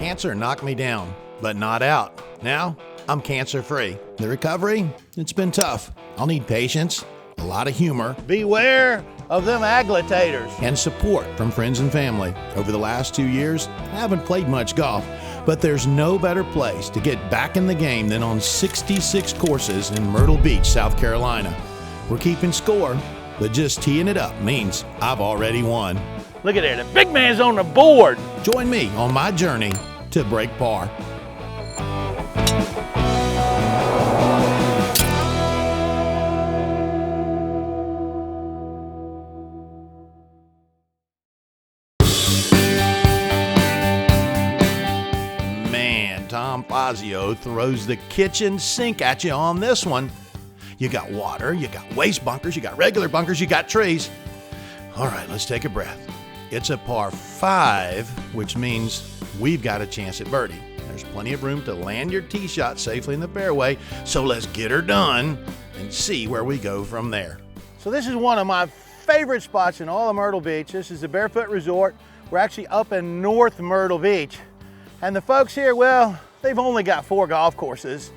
cancer knocked me down, but not out. Now, I'm cancer-free. The recovery, it's been tough. I'll need patience, a lot of humor. Beware of them agitators. And support from friends and family. Over the last 2 years, I haven't played much golf, but there's no better place to get back in the game than on 66 courses in Myrtle Beach, South Carolina. We're keeping score, but just teeing it up means I've already won. Look at there, the big man's on the board. Join me on my journey to break par. Tom Fazio throws the kitchen sink at you on this one. You got water, you got waste bunkers, you got regular bunkers, you got trees. All right, let's take a breath. It's a par 5, which means we've got a chance at birdie. There's plenty of room to land your tee shot safely in the fairway, so let's get her done and see where we go from there. So this is one of my favorite spots in all of Myrtle Beach. This is the Barefoot Resort. We're actually up in North Myrtle Beach. And the folks here, well, they've only got 4 golf courses,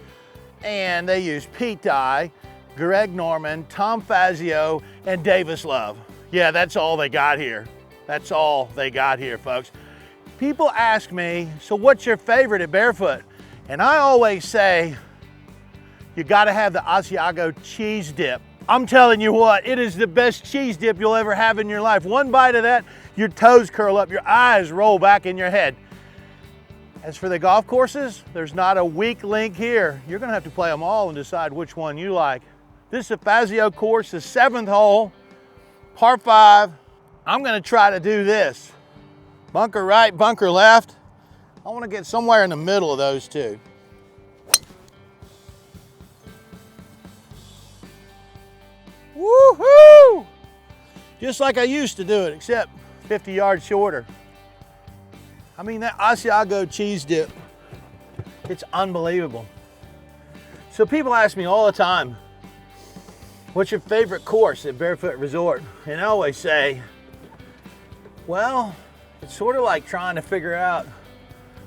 and they use Pete Dye, Greg Norman, Tom Fazio, and Davis Love. Yeah, that's all they got here. That's all they got here, folks. People ask me, so what's your favorite at Barefoot? And I always say, you gotta have the Asiago cheese dip. I'm telling you what, it is the best cheese dip you'll ever have in your life. One bite of that, your toes curl up, your eyes roll back in your head. As for the golf courses, there's not a weak link here. You're gonna have to play them all and decide which one you like. This is a Fazio course, the 7th hole, par 5. I'm gonna try to do this. Bunker right, bunker left. I wanna get somewhere in the middle of those two. Woohoo! Just like I used to do it, except 50 yards shorter. I mean, that Asiago cheese dip, it's unbelievable. So people ask me all the time, what's your favorite course at Barefoot Resort? And I always say, well, it's sort of like trying to figure out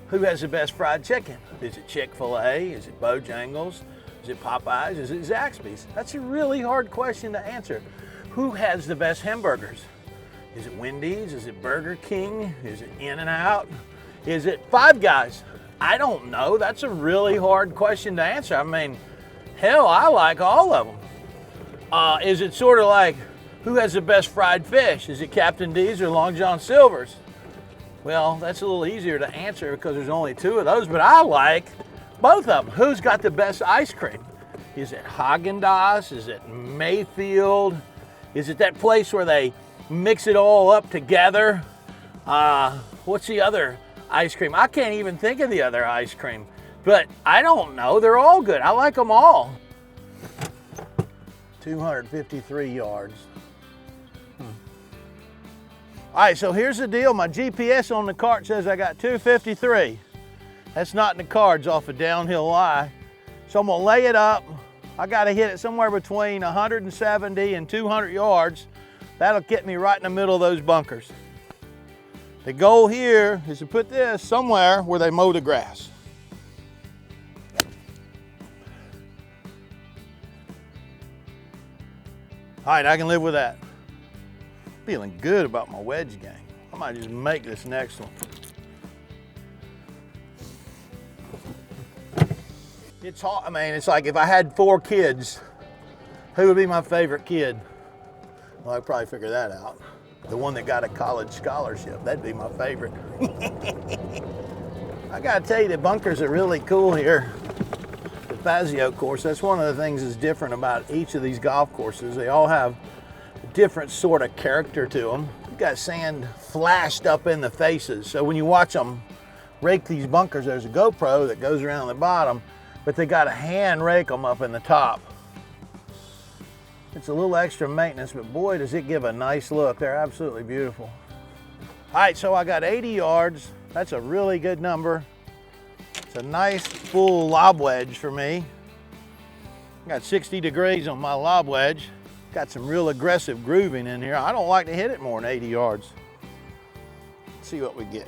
who has the best fried chicken. Is it Chick-fil-A? Is it Bojangles? Is it Popeyes? Is it Zaxby's? That's a really hard question to answer. Who has the best hamburgers? Is it Wendy's? Is it Burger King? Is it In-N-Out? Is it Five Guys? I don't know. That's a really hard question to answer. I mean, hell, I like all of them. Is it sort of like, who has the best fried fish? Is it Captain D's or Long John Silver's? Well, that's a little easier to answer because there's only 2 of those, but I like both of them. Who's got the best ice cream? Is it Haagen-Dazs? Is it Mayfield? Is it that place where they mix it all up together? What's the other ice cream? I can't even think of the other ice cream, but I don't know. They're all good. I like them all. 253 yards. All right, so here's the deal. My GPS on the cart says I got 253. That's not in the cards off a downhill lie. So I'm gonna lay it up. I gotta hit it somewhere between 170 and 200 yards. That'll get me right in the middle of those bunkers. The goal here is to put this somewhere where they mow the grass. All right, I can live with that. Feeling good about my wedge game. I might just make this next one. It's hard. I mean, it's like if I had 4 kids, who would be my favorite kid? Well, I'd probably figure that out. The one that got a college scholarship, that'd be my favorite. I gotta tell you, the bunkers are really cool here. The Fazio course, that's one of the things that's different about each of these golf courses. They all have a different sort of character to them. You've got sand flashed up in the faces. So when you watch them rake these bunkers, there's a GoPro that goes around the bottom, but they got to hand rake them up in the top. It's a little extra maintenance, but boy, does it give a nice look. They're absolutely beautiful. All right, so I got 80 yards. That's a really good number. It's a nice full lob wedge for me. Got 60 degrees on my lob wedge. Got some real aggressive grooving in here. I don't like to hit it more than 80 yards. Let's see what we get.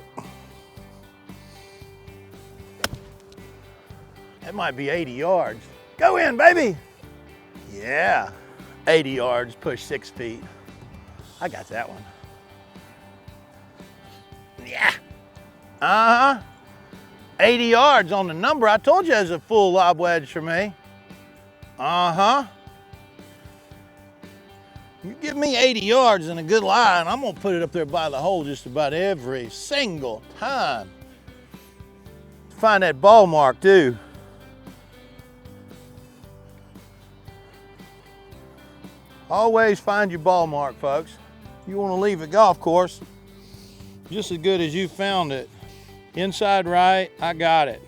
That might be 80 yards. Go in, baby. Yeah, 80 yards, push 6 feet. I got that one. Yeah. 80 yards on the number. I told you it was a full lob wedge for me. You give me 80 yards and a good lie, and I'm gonna put it up there by the hole just about every single time. Find that ball mark too. Always find your ball mark, folks. You want to leave a golf course just as good as you found it. Inside right, I got it.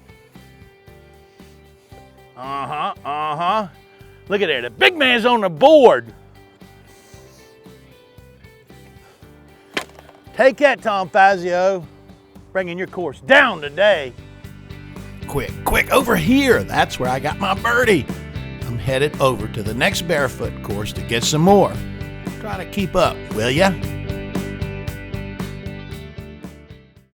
Look at there, the big man's on the board. Take that, Tom Fazio. Bringing your course down today. Quick, over here. That's where I got my birdie. I'm headed over to the next Barefoot course to get some more. Try to keep up, will ya?